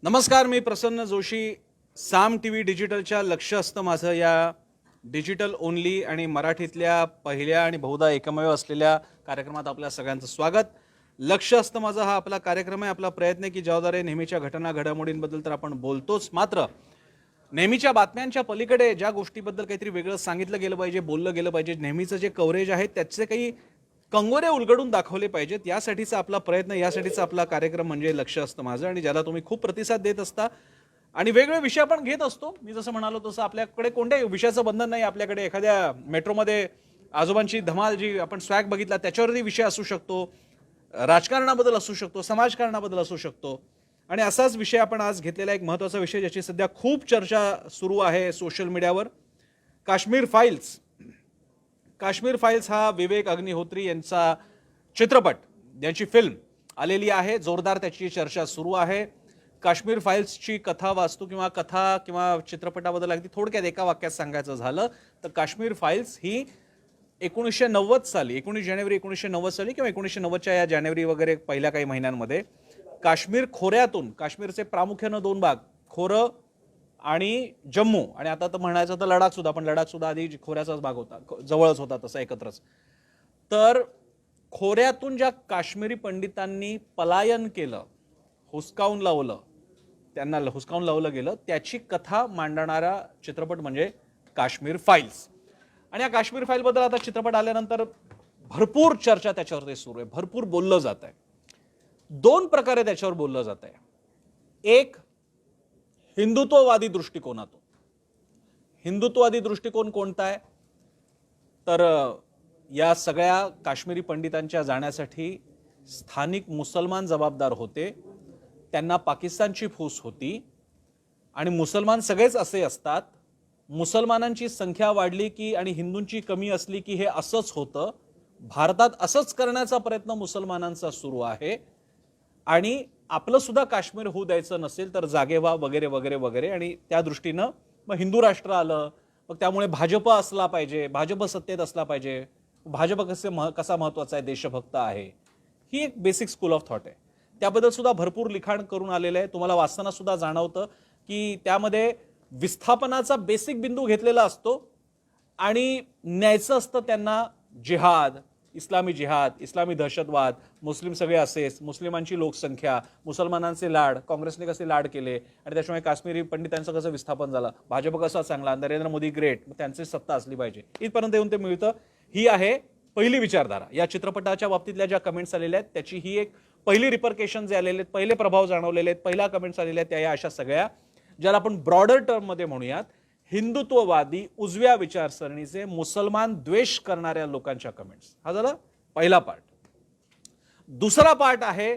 नमस्कार, मी प्रसन्न जोशी. साम टीव्ही डिजिटलच्या लक्ष असतं माझं या डिजिटल ओनली आणि मराठीतल्या पहिल्या आणि बहुधा एकमेव असलेल्या कार्यक्रमात आपल्या सगळ्यांचं स्वागत. लक्ष असतं माझं हा आपला कार्यक्रम आहे. आपला प्रयत्न आहे की ज्याद्वारे नेहमीच्या घटना घडामोडींबद्दल तर आपण बोलतोच, मात्र नेहमीच्या बातम्यांच्या पलीकडे ज्या गोष्टीबद्दल काहीतरी वेगळं सांगितलं गेलं पाहिजे, बोललं गेलं पाहिजे, नेहमीचं जे कव्हरेज आहे त्याचे काही कंगोरे उलगडून दाखवले पाहिजेत, यासाठीचा आपला प्रयत्न, यासाठीचा आपला कार्यक्रम म्हणजे लक्ष असतं माझं, आणि ज्याला तुम्ही खूप प्रतिसाद देत असता आणि वेगवेगळे विषय आपण घेत असतो. मी जसं म्हणालो तसं आपल्याकडे कोणत्याही विषयाचं बंधन नाही. आपल्याकडे एखाद्या मेट्रोमध्ये आजोबांची धमाल जी आपण स्वॅग बघितला त्याच्यावरही विषय असू शकतो, राजकारणाबद्दल असू शकतो, समाजकारणाबद्दल असू शकतो. आणि असाच विषय आपण आज घेतलेला एक महत्त्वाचा विषय ज्याची सध्या खूप चर्चा सुरू आहे सोशल मीडियावर, काश्मीर फाईल्स. काश्मीर फाईल्स हा विवेक अग्निहोत्री यांचा चित्रपट, ज्याची फिल्म आलेली आहे. जोरदार त्याची चर्चा सुरू आहे. काश्मीर फाईल्सची कथा वास्तू किंवा चित्रपटाबद्दल अगदी थोडक्यात एका वाक्यात सांगायचं झालं तर काश्मीर फाईल्स ही 1990 साली, 19 जानेवारी 1990 साली किंवा 1990च्या या जानेवारी वगैरे पहिल्या काही महिन्यांमध्ये काश्मीर खोऱ्यातून, काश्मीरचे प्रामुख्यानं दोन भाग, खोरं आणि जम्मू, आणि आता तर म्हणायचं तर लडाख सुद्धा, पण लडाख सुद्धा आधी खोऱ्याचाच भाग होता, जवळच होता तसा एकत्रच. तर खोऱ्यातून ज्या काश्मीरी पंडितांनी पलायन केलं, हुसकावून लावलं गेलं, त्याची कथा मांडणारा चित्रपट म्हणजे काश्मीर फाईल्स. आणि या काश्मीर फाईल बद्दल आता चित्रपट आल्यानंतर भरपूर चर्चा त्याच्यावरती सुरू आहे, भरपूर बोललं जात आहे. दोन प्रकारे त्याच्यावर बोललं जात आहे. एक, हिंदुत्ववादी दृष्टिकोनातून. हिंदुत्ववादी दृष्टिकोन कोणता आहे तर या सगळ्या काश्मीरी पंडितांच्या जाण्यासाठी स्थानिक मुसलमान जबाबदार होते, त्यांना पाकिस्तानची फूस होती, आणि मुसलमान सगळेच असे असतात, मुसलमानांची संख्या वाढली की आणि हिंदूंची कमी असली की हे असंच होतं. भारतात असंच करण्याचा प्रयत्न मुसलमानांचा सुरू आहे, आणि आपलं सुद्धा काश्मीर होऊ द्यायचं नसेल तर जागे व्हा वगैरे वगैरे वगैरे. आणि त्या दृष्टीनं मग हिंदू राष्ट्र आलं, मग त्यामुळे भाजप असला पाहिजे, भाजप सत्तेत असला पाहिजे, भाजप कसा महत्वाचा आहे, देशभक्त आहे. ही एक बेसिक स्कूल ऑफ थॉट आहे. त्याबद्दल सुद्धा भरपूर लिखाण करून आलेलं आहे. तुम्हाला वाचताना सुद्धा जाणवतं की त्यामध्ये विस्थापनाचा बेसिक बिंदू घेतलेला असतो आणि न्यायचं असतं त्यांना जिहाद, इस्लामी दहशतवाद, मुस्लिम सगळे असेच, मुस्लिमांची लोकसंख्या, मुसलमानांचे लाड, काँग्रेसने कसे लाड केले आणि त्याच्यामुळे काश्मीरी पंडितांचं कसं विस्थापन झालं, भाजप कसा चांगला, नरेंद्र मोदी ग्रेट, त्यांची सत्ता असली पाहिजे, इथपर्यंत येऊन ते मिळतं. ही आहे पहिली विचारधारा. या चित्रपटाच्या बाबतीतल्या ज्या कमेंट्स आलेल्या आहेत त्याची ही एक पहिली रिपरकेशन जे आलेले आहेत, पहिले प्रभाव जाणवलेले आहेत, पहिल्या कमेंट्स आलेल्या आहेत, त्या या अशा सगळ्या, ज्याला आपण ब्रॉडर टर्ममध्ये म्हणूयात, हिंदुत्ववादी उजव्या विचारसरणीचे मुसलमान द्वेष करणाऱ्या लोकांच्या कमेंट्स. हा झाला पहिला पार्ट. दुसरा पार्ट आहे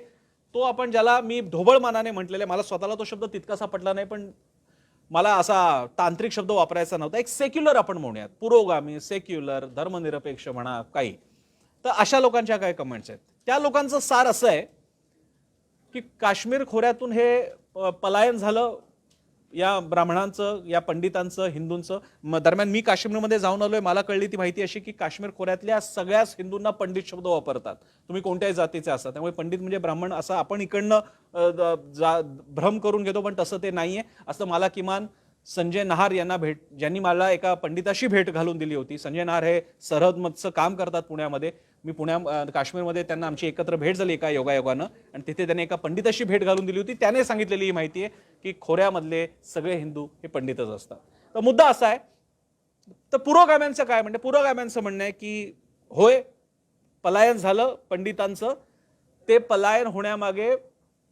तो आपण ज्याला मी ढोबळ मानाने म्हटलेले, मला स्वतःला तो शब्द तितकासा पटला नाही, पण मला असा तांत्रिक शब्द वापरायचा नव्हता, एक सेक्युलर आपण म्हणूयात, पुरोगामी, सेक्युलर, धर्मनिरपेक्ष म्हणा काही. तर अशा लोकांच्या काय कमेंट्स आहेत. त्या लोकांचं सार असं आहे की काश्मीर खोऱ्यातून हे पलायन झालं या ब्राह्मणांचं, या पंडितांचं, हिंदूंचं. दरम्यान मी काश्मीरमध्ये जाऊन आलोय, मला कळली ती माहिती अशी की काश्मीर खोऱ्यातल्या सगळ्याच हिंदूंना पंडित शब्द वापरतात, तुम्ही कोणत्याही जातीचे असतात. त्यामुळे पंडित म्हणजे ब्राह्मण असं आपण इकडनं भ्रम करून घेतो, पण तसं ते नाहीये असं मला किमान संजय नहार यांना ज्यांनी मला एका पंडिताशी भेट घालून दिली होती. संजय नहार हे सरहदमधचं काम करतात पुण्यामध्ये. मी काश्मीरमध्ये त्यांना आमची एकत्र भेट झाली एका योगायोगानं, आणि तिथे त्यांनी एका पंडिताशी भेट घालून दिली होती. त्याने सांगितलेली ही माहिती आहे की खोऱ्यामधले सगळे हिंदू हे पंडितच असतात. तर मुद्दा असा आहे, तर पुरोगाम्यांचं काय म्हणजे, पुरोगाम्यांचं म्हणणं आहे की होय, पलायन झालं पंडितांचं, ते पलायन होण्यामागे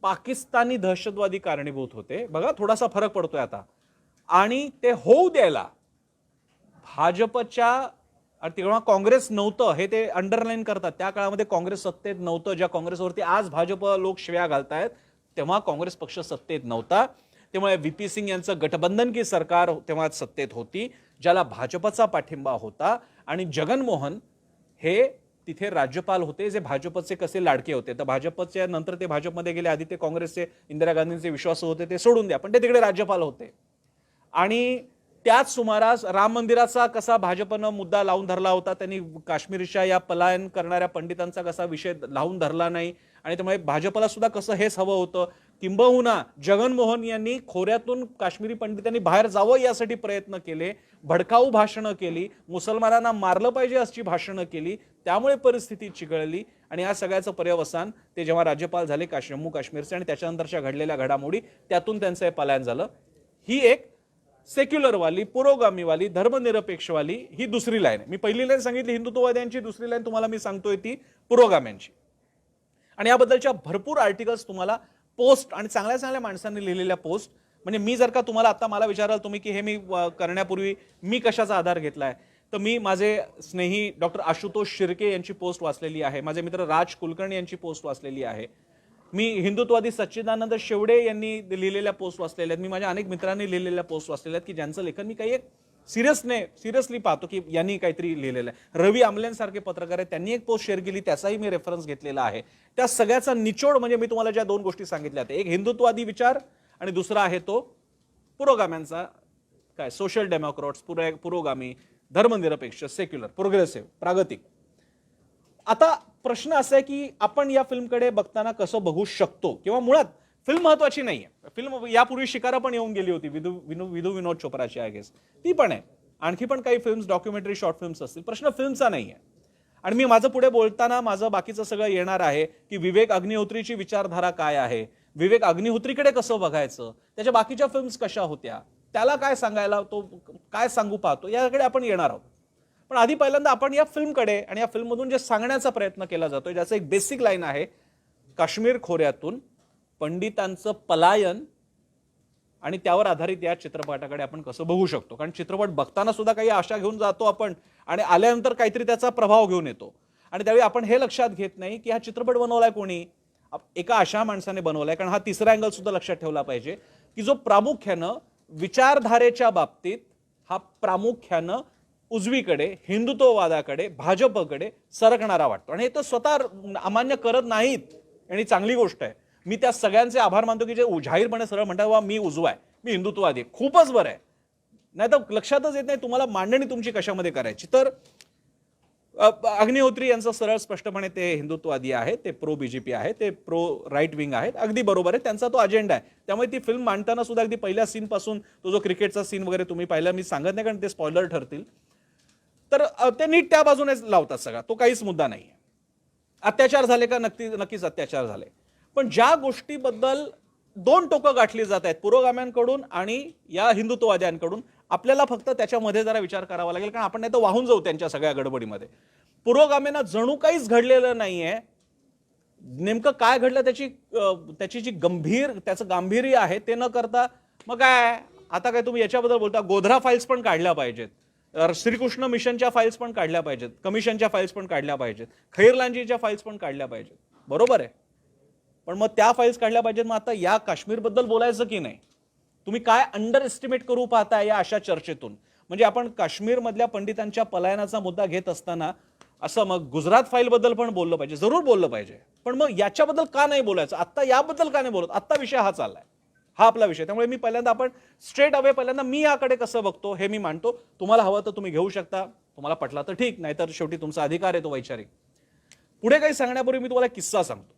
पाकिस्तानी दहशतवादी कारणीभूत होते. बघा थोडासा फरक पडतोय आता. आणि ते होऊ द्यायला भाजपच्या, तेव्हा काँग्रेस नव्हतं हे ते अंडरलाईन करतात. त्या काळामध्ये काँग्रेस सत्तेत नव्हतं. ज्या काँग्रेसवरती आज भाजप लोक शिव्या घालतायत तेव्हा काँग्रेस पक्ष सत्तेत नव्हता. त्यामुळे व्ही.पी. सिंग यांचं गठबंधन की सरकार तेव्हा सत्तेत होती, ज्याला भाजपचा पाठिंबा होता, आणि जगनमोहन हे तिथे राज्यपाल होते, जे भाजपचे कसे लाडके होते. तर भाजपच्या नंतर ते भाजपमध्ये गेले, आधी ते काँग्रेसचे इंदिरा गांधींचे विश्वास होते ते सोडून द्या, पण ते तिकडे राज्यपाल होते. आणि त्याच सुमारास राम मंदिराचा कसा भाजपनं मुद्दा लावून धरला होता, त्यांनी काश्मीरच्या या पलायन करणाऱ्या पंडितांचा कसा विषय लावून धरला नाही, आणि त्यामुळे भाजपला सुद्धा कसं हेच हवं होतं किंबहुना जगनमोहन यांनी खोऱ्यातून काश्मीरी पंडितांनी बाहेर जावं यासाठी प्रयत्न केले, भडकाऊ भाषणं केली, मुसलमानांना मारलं पाहिजे अशी भाषणं केली, त्यामुळे परिस्थिती चिघळली आणि या सगळ्याचं पर्यवसान ते जेव्हा राज्यपाल झाले जम्मू काश्मीरचे आणि त्याच्यानंतरच्या घडलेल्या घडामोडी त्यातून त्यांचं हे पलायन झालं. ही एक सेक्युलरवाली, पुरोगामीवाली, धर्मनिरपेक्षवाली ही दुसरी लाईन आहे. मी पहिली लाईन सांगितली हिंदुत्ववाद्यांची, दुसरी लाईन तुम्हाला मी सांगतोय ती पुरोगाम्यांची. आणि याबद्दलच्या भरपूर आर्टिकल्स तुम्हाला पोस्ट आणि चांगल्या चांगल्या माणसांनी लिहिलेल्या पोस्ट, म्हणजे मी जर का तुम्हाला आता मला विचाराल तुम्ही की हे मी करण्यापूर्वी मी कशाचा आधार घेतलाय, तर मी माझे स्नेही डॉक्टर आशुतोष शिर्के यांची पोस्ट वाचलेली आहे, माझे मित्र राज कुलकर्णी यांची पोस्ट वाचलेली आहे, मी हिंदुत्ववादी सच्चिदानंद शेवडे यांनी लिहिलेल्या पोस्ट वाचलेल्या आहेत, मी माझ्या अनेक मित्रांनी लिहिलेल्या पोस्ट वाचलेल्या आहेत की ज्यांचं लेखन मी काही एक सिरियसली पाहतो की यांनी काहीतरी लिहिलेलं आहे. रवी आमलेंसारखे पत्रकार आहेत, त्यांनी एक पोस्ट शेअर केली, त्याचाही मी रेफरन्स घेतलेला आहे. त्या सगळ्याचा निचोड म्हणजे मी तुम्हाला ज्या दोन गोष्टी सांगितल्या आहेत, एक हिंदुत्ववादी विचार आणि दुसरा आहे तो पुरोगाम्यांचा, काय सोशल डेमोक्रॅट्स, पुरोगामी, धर्मनिरपेक्ष, सेक्युलर, प्रोग्रेसिव्ह, प्रागतिक. आता प्रश्न असा आहे की आपण या फिल्मकडे बघताना कसं बघू शकतो, किंवा मुळात फिल्म महत्वाची नाहीये. फिल्म यापूर्वी शिकारा पण येऊन गेली होती, विनोद चोप्राची आय गेस, ती पण आहे. आणखी पण काही फिल्म्स, डॉक्युमेंटरी, शॉर्ट फिल्म्स असतील. प्रश्न फिल्मचा नाहीये. आणि मी माझं पुढे बोलताना माझं बाकीचं सगळं येणार आहे की विवेक अग्निहोत्रीची विचारधारा काय आहे, विवेक अग्निहोत्रीकडे कसं बघायचं, त्याच्या बाकीच्या फिल्म्स कशा होत्या, त्याला काय सांगायला, तो काय सांगू पाहतो, याकडे आपण येणार आहोत. पण आधी पहिल्यांदा आपण या फिल्मकडे आणि या फिल्ममधून जे सांगण्याचा प्रयत्न केला जातोय, ज्याचं एक बेसिक लाईन आहे, काश्मीर खोऱ्यातून पंडितांचं पलायन, आणि त्यावर आधारित या चित्रपटाकडे आपण कसं बघू शकतो. कारण चित्रपट बघताना सुद्धा काही आशा घेऊन जातो आपण आणि आल्यानंतर काहीतरी त्याचा प्रभाव घेऊन येतो. आणि त्यावेळी आपण हे लक्षात घेत नाही की हा चित्रपट बनवलाय कोणी, एका अशा माणसाने बनवलाय. कारण हा तिसरा अँगल सुद्धा लक्षात ठेवला पाहिजे की जो प्रामुख्यानं विचारधारेच्या बाबतीत हा प्रामुख्यानं उजवीकडे, हिंदुत्ववादाकडे, भाजपकडे सरकणारा वाटतो. आणि हे तर स्वतः अमान्य करत नाहीत, आणि चांगली गोष्ट आहे. मी त्या सगळ्यांचे आभार मानतो की जे जाहीरपणे सरळ म्हणतात वा मी उजवा आहे, मी हिंदुत्ववादी आहे. खूपच बरं आहे. नाही तर लक्षातच येत नाही तुम्हाला मांडणी तुमची कशामध्ये करायची. तर अग्निहोत्री यांचं सरळ स्पष्टपणे ते हिंदुत्ववादी आहे, ते प्रो बीजेपी आहे, ते प्रो राईट विंग आहेत. अगदी बरोबर आहे, त्यांचा तो अजेंडा आहे. त्यामुळे ती फिल्म मांडताना सुद्धा अगदी पहिल्या सीन पासून तो जो क्रिकेटचा सीन वगैरे तुम्ही पाहिला, मी सांगत नाही कारण ते स्पॉइलर ठरतील, तर ते नीट त्या बाजूनेच लावतात सगळा, तो काहीच मुद्दा नाही. अत्याचार झाले का, नक्कीच अत्याचार झाले. पण ज्या गोष्टीबद्दल दोन टोकं गाठली जात आहेत पुरोगाम्यांकडून आणि या हिंदुत्ववाद्यांकडून, आपल्याला फक्त त्याच्यामध्ये जरा विचार करावा लागेल, कारण आपण नाही तर वाहून जाऊ त्यांच्या सगळ्या गडबडीमध्ये. पुरोगामींना जणू काहीच घडलेलं नाहीये. नेमकं काय घडलं त्याची जी त्याचं गांभीर्य आहे ते न करता मग काय आता काय तुम्ही याच्याबद्दल बोलता, गोधरा फाईल्स पण काढल्या पाहिजेत, श्रीकृष्ण मिशनच्या फाईल्स पण काढल्या पाहिजेत, कमिशनच्या फाईल्स पण काढल्या पाहिजेत, खैरलांजीच्या फाईल्स पण काढल्या पाहिजेत. बरोबर आहे, पण मग त्या फाईल्स काढल्या पाहिजेत. मग आता या काश्मीरबद्दल बोलायचं की नाही? तुम्ही काय अंडर एस्टिमेट करू पाहताय या अशा चर्चेतून? म्हणजे आपण काश्मीरमधल्या पंडितांच्या पलायनाचा मुद्दा घेत असताना असं मग गुजरात फाईल बद्दल पण बोललं पाहिजे, जरूर बोललं पाहिजे. पण मग याच्याबद्दल का नाही बोलायचं? आता याबद्दल का नाही बोलत? आता विषय हा चाललाय, हा आपला विषय. त्यामुळे मी पहिल्यांदा आपण स्ट्रेट अवे पहिल्यांदा मी याकडे कसं बघतो हे मी मांडतो. तुम्हाला हवं तर तुम्ही घेऊ शकता, तुम्हाला पटला तर ठीक, नाहीतर शेवटी तुमचा अधिकार आहे तो वैचारिक. पुढे काही सांगण्यापूर्वी मी तुम्हाला किस्सा सांगतो.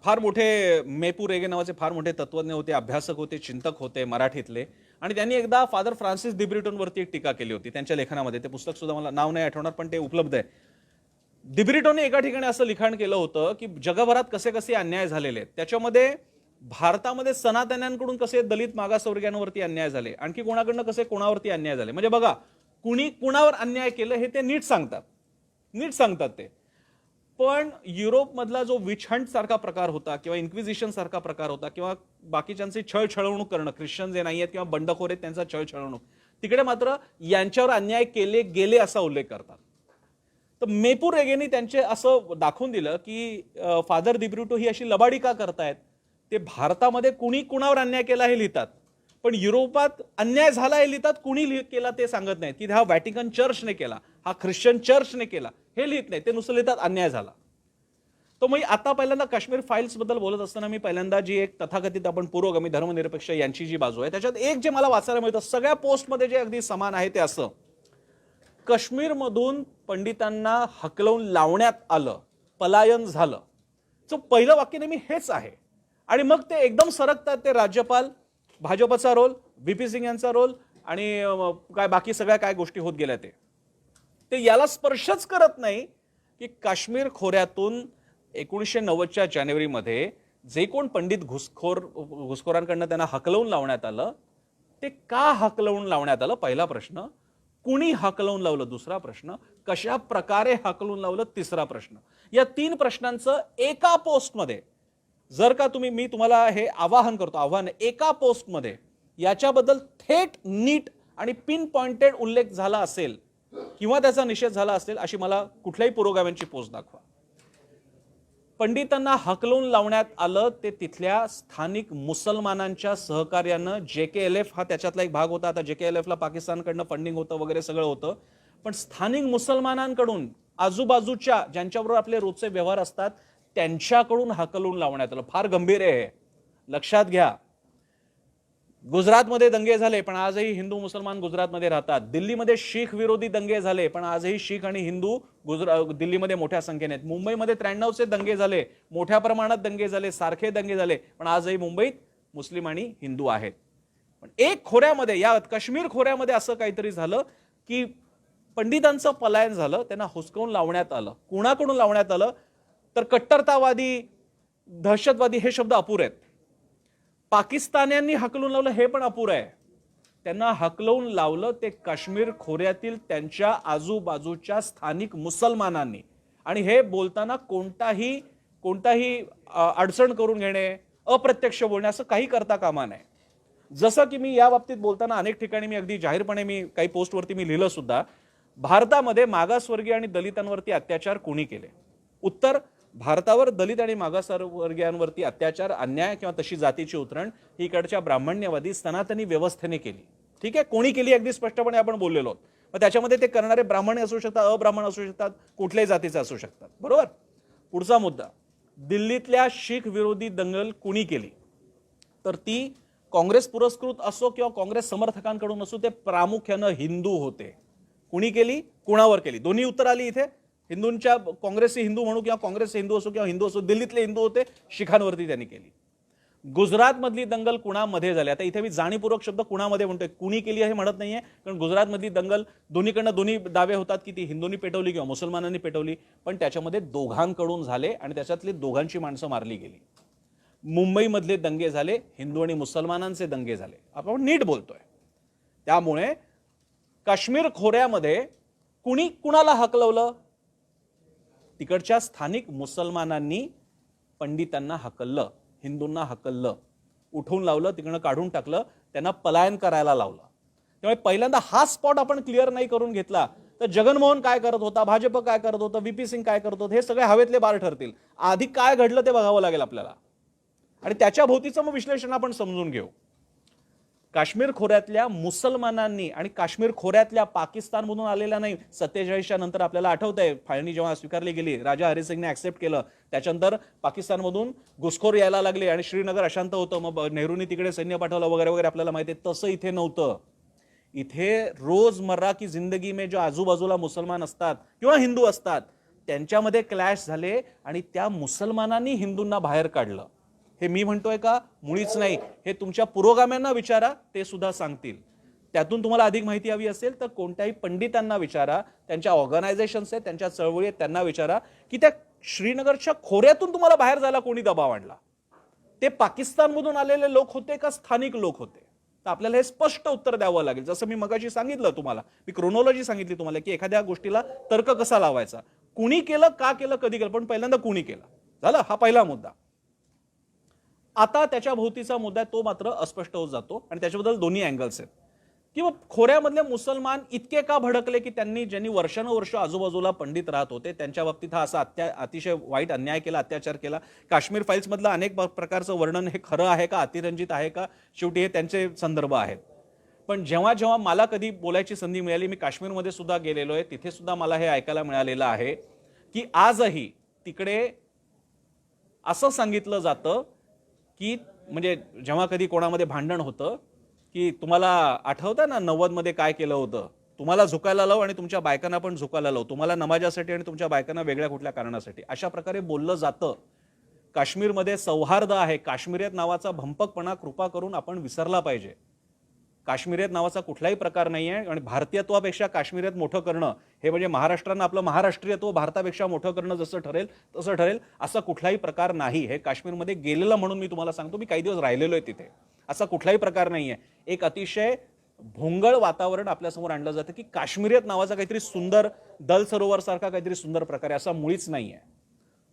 फार मोठे मेपू रेगे नावाचे फार मोठे तत्वज्ञ होते, अभ्यासक होते, चिंतक होते मराठीतले, आणि त्यांनी एकदा फादर फ्रान्सिस दिब्रिटोनवरती एक टीका केली होती त्यांच्या लेखनामध्ये. ते पुस्तक सुद्धा मला नाव नाही आठवणार, पण ते उपलब्ध आहे. दिब्रिटोने एका ठिकाणी असं लिखाण केलं होतं की जगभरात कसे कसे अन्याय झालेले आहेत, त्याच्यामध्ये भारतामध्ये सनातन्यांकडून कसे दलित मागासवर्गीयांवरती अन्याय झाले, आणखी कोणाकडनं कसे कोणावरती अन्याय झाले. म्हणजे बघा, कुणी कुणावर अन्याय केलं हे ते नीट सांगतात ते. पण युरोपमधला जो विच हंट सारखा प्रकार होता किंवा इन्क्विजिशन सारखा प्रकार होता किंवा बाकीच्यांची छळछळवणूक करणं, ख्रिश्चन जे नाही आहेत किंवा बंडखोर आहेत त्यांचा छळछळवणूक, तिकडे मात्र यांच्यावर अन्याय केले गेले असा उल्लेख करतात. तर मेपू रेगेनी त्यांचे असं दाखवून दिलं की फादर दिब्रिटो ही अशी लबाडी का करतायत. ते भारतामध्ये कुणी कुणावर अन्याय केला हे लिहितात, पण युरोपात अन्याय झाला हे लिहितात, कुणी केला ते सांगत नाहीत. की हा व्हॅटिकन चर्चने केला, हा ख्रिश्चन चर्चने केला हे लिहित नाही, ते नुसतं लिहितात अन्याय झाला. तर मग आता पहिल्यांदा काश्मीर फाईल्स बद्दल बोलत असताना मी पहिल्यांदा जी एक तथाकथित आपण पुरोगामी धर्मनिरपेक्ष यांची जी बाजू आहे त्याच्यात एक जे मला वाचायला मिळतं सगळ्या पोस्टमध्ये जे अगदी समान आहे ते असं, काश्मीरमधून पंडितांना हकलवून लावण्यात आलं, पलायन झालं. पहिलं वाक्य नेहमी हेच आहे. आणि मग ते एकदम सरकतात ते राज्यपाल, भाजपचा रोल, व्ही.पी. सिंग यांचा रोल आणि काय बाकी सगळ्या काय गोष्टी होत गेल्या ते याला स्पर्शच करत नाही की काश्मीर खोऱ्यातून 1990च्या जानेवारीमध्ये जे कोण पंडित घुसखोरांकडनं त्यांना हकलवून लावण्यात आलं, ते का हकलवून लावण्यात आलं पहिला प्रश्न, कुणी हकलवून लावलं दुसरा प्रश्न, कशा प्रकारे हकलवून लावलं तिसरा प्रश्न. या 3 प्रश्नांचं एका पोस्टमध्ये जर का मी तुम्हाला हे आवाहन करतो, आव्हान एका पोस्टमध्ये याच्याबद्दल थेट नीट आणि पिन पॉइंटेड उल्लेख झाला असेल किंवा त्याचा निषेध झाला असेल अशी मला कुठल्याही पुरोगाम्यांची पोस्ट दाखवा. पंडितांना हकलवून लावण्यात आलं ते तिथल्या स्थानिक मुसलमानांच्या सहकार्यानं. JKLF हा त्याच्यातला एक भाग होता. आता JKLF ला पाकिस्तानकडनं फंडिंग होतं वगैरे सगळं होतं, पण स्थानिक मुसलमानांकडून आजूबाजूच्या ज्यांच्याबरोबर आपले रोजचे व्यवहार असतात त्यांच्याकडून हकलवून लावण्यात आलं. फार गंभीर आहे, लक्षात घ्या. गुजरातमध्ये दंगे झाले पण आजही हिंदू मुसलमान गुजरातमध्ये राहतात. दिल्लीमध्ये शीख विरोधी दंगे झाले पण आजही शीख आणि हिंदू दिल्लीमध्ये मोठ्या संख्येने आहेत. मुंबईमध्ये 93चे दंगे झाले, मोठ्या प्रमाणात दंगे झाले, सारखे दंगे झाले, पण आजही मुंबईत मुस्लिम आणि हिंदू आहेत. पण एक खोऱ्यामध्ये, या काश्मीर खोऱ्यामध्ये असं काहीतरी झालं की पंडितांचं पलायन झालं, त्यांना हुसकावून लावण्यात आलं. कुणाकडून लावण्यात आलं तर कट्टरतावादी, दहशतवादी हे शब्द अपुरे आहेत. पाकिस्तान्यांनी हकलून लावलं हे पण अपुरं आहे. त्यांना हकलवून लावलं ते काश्मीर खोऱ्यातील त्यांच्या आजूबाजूच्या स्थानिक मुसलमानांनी. आणि हे बोलताना कोणताही अडचण करून घेणे, अप्रत्यक्ष बोलणे असं काही करता कामा नये. जसं की मी या बाबतीत बोलताना अनेक ठिकाणी मी अगदी जाहीरपणे काही पोस्टवरती मी लिहिलं सुद्धा, भारतामध्ये मागासवर्गीय आणि दलितांवरती अत्याचार कोणी केले? उत्तर, भारतावर दलित आणि मागासवर्गीयांवरती अत्याचार, अन्याय किंवा तशी जातीची उतरण ही इकडच्या ब्राह्मण्यवादी सनातनी व्यवस्थेने केली. ठीक आहे, कोणी केली अगदी स्पष्टपणे आपण बोललेलो. मग त्याच्यामध्ये ते करणारे ब्राह्मण असू शकतात, अब्राह्मण असू शकतात, कुठल्याही जातीचे असू शकतात. बरोबर. पुढचा मुद्दा, दिल्लीतल्या शीख विरोधी दंगल कुणी केली? तर ती काँग्रेस पुरस्कृत असो किंवा काँग्रेस समर्थकांकडून असो, ते प्रामुख्यानं हिंदू होते. कुणी केली, कुणावर केली? दोन्ही उत्तर आली इथे. हिंदूंच्या, काँग्रेसचे हिंदू म्हणू किंवा काँग्रेसचे हिंदू असो किंवा हिंदू असो, दिल्लीतले हिंदू होते, शिखांवरती त्यांनी केली. गुजरातमधली दंगल कुणामध्ये झाली? आता इथे मी जाणीवपूर्वक शब्द कुणामध्ये म्हणतोय, कुणी केली हे म्हणत नाहीये, कारण गुजरातमधली दंगल दोन्हीकडनं दोन्ही दावे होतात की ती हिंदूंनी पेटवली किंवा मुसलमानांनी पेटवली, पण त्याच्यामध्ये दोघांकडून झाले आणि त्याच्यातली दोघांची माणसं मारली गेली. मुंबईमधले दंगे झाले, हिंदू आणि मुसलमानांचे दंगे झाले. आपण नीट बोलतोय. त्यामुळे काश्मीर खोऱ्यामध्ये कुणी कुणाला हकलवलं? तिकडच्या स्थानिक मुसलमानांनी पंडितांना हकललं, हिंदूंना हकललं, उठवून लावलं, तिकडनं काढून टाकलं, त्यांना पलायन करायला लावलं. त्यामुळे पहिल्यांदा हा स्पॉट आपण क्लिअर नाही करून घेतला तर जगनमोहन काय करत होता, भाजप काय करत होतं, व्ही.पी. सिंग काय करत होतं, हे सगळे हवेतले बार ठरतील. आधी काय घडलं ते बघावं लागेल आपल्याला आणि त्याच्या भोवतीचं मग विश्लेषण आपण समजून घेऊ. काश्मीर खोऱ्यातल्या मुसलमानांनी आणि काश्मीर खोऱ्यातल्या पाकिस्तानमधून आलेल्या नाही. 47च्या नंतर आपल्याला आठवतंय फाळणी जेव्हा स्वीकारली गेली, राजा हरी सिंगने ऍक्सेप्ट केलं, त्याच्यानंतर पाकिस्तानमधून घुसखोर यायला लागले आणि श्रीनगर अशांत होतं, मग नेहरूंनी तिकडे सैन्य पाठवलं वगैरे वगैरे. आपल्याला माहिती आहे तसं इथे नव्हतं. इथे रोजमर्रा की जिंदगी में जो आजूबाजूला मुसलमान असतात किंवा हिंदू असतात त्यांच्यामध्ये क्लॅश झाले आणि त्या मुसलमानांनी हिंदूंना बाहेर काढलं. हे मी म्हणतोय का? मुळीच नाही. हे तुमच्या पुरोगाम्यांना विचारा, ते सुद्धा सांगतील. त्यातून तुम्हाला अधिक माहिती हवी असेल तर कोणत्याही पंडितांना विचारा, त्यांच्या ऑर्गनायझेशन्स आहेत, त्यांच्या चळवळी आहेत, त्यांना विचारा की त्या श्रीनगरच्या खोऱ्यातून तुम्हाला बाहेर जायला कोणी दबाव आणला? ते पाकिस्तानमधून आलेले लोक होते का स्थानिक लोक होते? तर आपल्याला हे स्पष्ट उत्तर द्यावं लागेल. जसं मी मगाशी सांगितलं तुम्हाला, मी क्रोनॉलॉजी सांगितली तुम्हाला की एखाद्या गोष्टीला तर्क कसा लावायचा, कुणी केलं, का केलं, कधी केलं, पण पहिल्यांदा कुणी केलं. झालं, हा पहिला मुद्दा. आता त्याच्या भोवतीचा मुद्दा तो मात्र अस्पष्ट होत जातो आणि त्याच्याबद्दल दोन्ही अँगल्स आहेत. किंवा खोऱ्यामधले मुसलमान इतके का भडकले की ज्यांनी वर्षानुवर्ष आजूबाजूला पंडित राहत होते त्यांच्या बाबतीत हा असा अतिशय वाईट अन्याय केला, अत्याचार केला. काश्मीर फाईल्स मधलं अनेक प्रकारचं वर्णन हे खरं आहे का, अतिरंजित आहे का, शेवटी हे त्यांचे संदर्भ आहेत. पण जेव्हा जेव्हा मला कधी बोलायची संधी मिळाली, मी काश्मीरमध्ये सुद्धा गेलेलो आहे, तिथे सुद्धा मला हे ऐकायला मिळालेलं आहे की आजही तिकडे असं सांगितलं जातं की, म्हणजे जेव्हा कधी कोणामध्ये भांडण होतं की तुम्हाला आठवतं ना 90 मध्ये काय केलं होतं, तुम्हाला झुकायला लाव आणि तुमच्या बायकांना पण झुकायला लाव, तुम्हाला नमाजासाठी आणि तुमच्या बायकांना वेगळ्या कुठल्या कारणासाठी, अशा प्रकारे बोललं जातं. काश्मीरमध्ये सौहार्द आहे, काश्मीरियत नावाचा भंपकपणा कृपा करून आपण विसरला पाहिजे. काश्मीरियत नावाचा कुठलाही प्रकार नाही आहे आणि भारतीयत्वापेक्षा काश्मीरियत मोठं करणं हे म्हणजे महाराष्ट्रानं आपलं महाराष्ट्रीयत्व भारतापेक्षा मोठं करणं जसं ठरेल तसं ठरेल असा कुठलाही प्रकार नाही. हे काश्मीरमध्ये गेलेलं म्हणून मी तुम्हाला सांगतो, मी काही दिवस राहिलेलो आहे तिथे. असा कुठलाही प्रकार नाही आहे. एक अतिशय भोंगळ वातावरण आपल्यासमोर आणलं जातं की काश्मीरियत नावाचा काहीतरी सुंदर दल सरोवर सारखा काहीतरी सुंदर प्रकार आहे, असा मुळीच नाही आहे.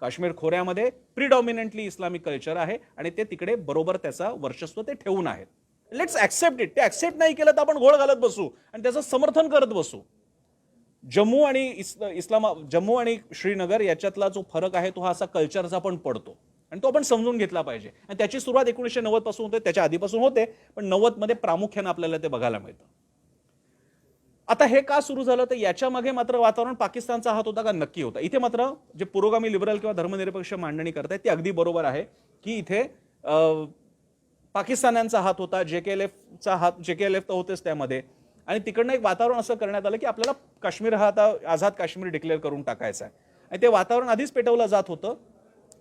काश्मीर खोऱ्यामध्ये प्रिडॉमिनंटली इस्लामिक कल्चर आहे आणि ते तिकडे बरोबर त्याचा वर्चस्व ते ठेवून आहेत. Let's accept it. ते ऍक्सेप्ट नाही केलं तर आपण घोळ घालत बसू आणि त्याचं समर्थन करत बसू. जम्मू आणि श्रीनगर याच्यातला जो फरक आहे तो हा असा कल्चरचा पण पडतो आणि तो आपण समजून घेतला पाहिजे. आणि त्याची सुरुवात 1990 पासून होते, त्याच्या आधीपासून होते, पण 90 मध्ये प्रामुख्याने आपल्याला ते बघायला मिळतं. आता हे का सुरू झालं तर याच्या मागे मात्र वातावरण पाकिस्तानचा हात होता का? नक्की होता. इथे मात्र जे पुरोगामी लिबरल किंवा धर्मनिरपेक्ष मांडणी करतायत ते अगदी बरोबर आहे की इथे पाकिस्तानांचा हात होता, जेकेएलएफचा हात, जेकेएलएफ तर होतेच त्यामध्ये. आणि तिकडनं एक वातावरण असं करण्यात आलं की आपल्याला काश्मीर हा आता आझाद काश्मीर डिक्लेअर करून टाकायचा आहे. आणि ते वातावरण आधीच पेटवलं जात होतं.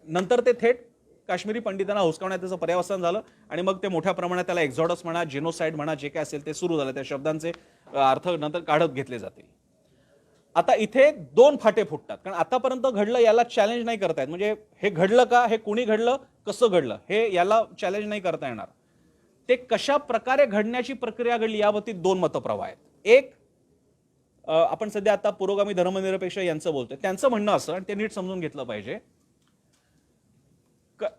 नंतर ते थेट काश्मीरी पंडितांना हुसकावण्यात त्याचं पर्यावसान झालं आणि मग ते मोठ्या प्रमाणात त्याला एक्झॉडस म्हणा, जेनोसाइड म्हणा, जे काय असेल ते सुरू झालं. त्या शब्दांचे अर्थ नंतर काढत घेतले जातील. आता इथे दोन फाटे फुटतात, कारण आतापर्यंत घडलं याला चॅलेंज नाही करतायत. म्हणजे हे घडलं का, हे कुणी घडलं, कसं घडलं, हे याला चॅलेंज नाही करता येणार. ते कशा प्रकारे घडण्याची प्रक्रिया घडली याबाबतीत दोन मतप्रवाह आहेत. एक, आपण सध्या आता पुरोगामी धर्मनिरपेक्ष यांचं बोलतोय, त्यांचं म्हणणं असं, आणि ते नीट समजून घेतलं पाहिजे,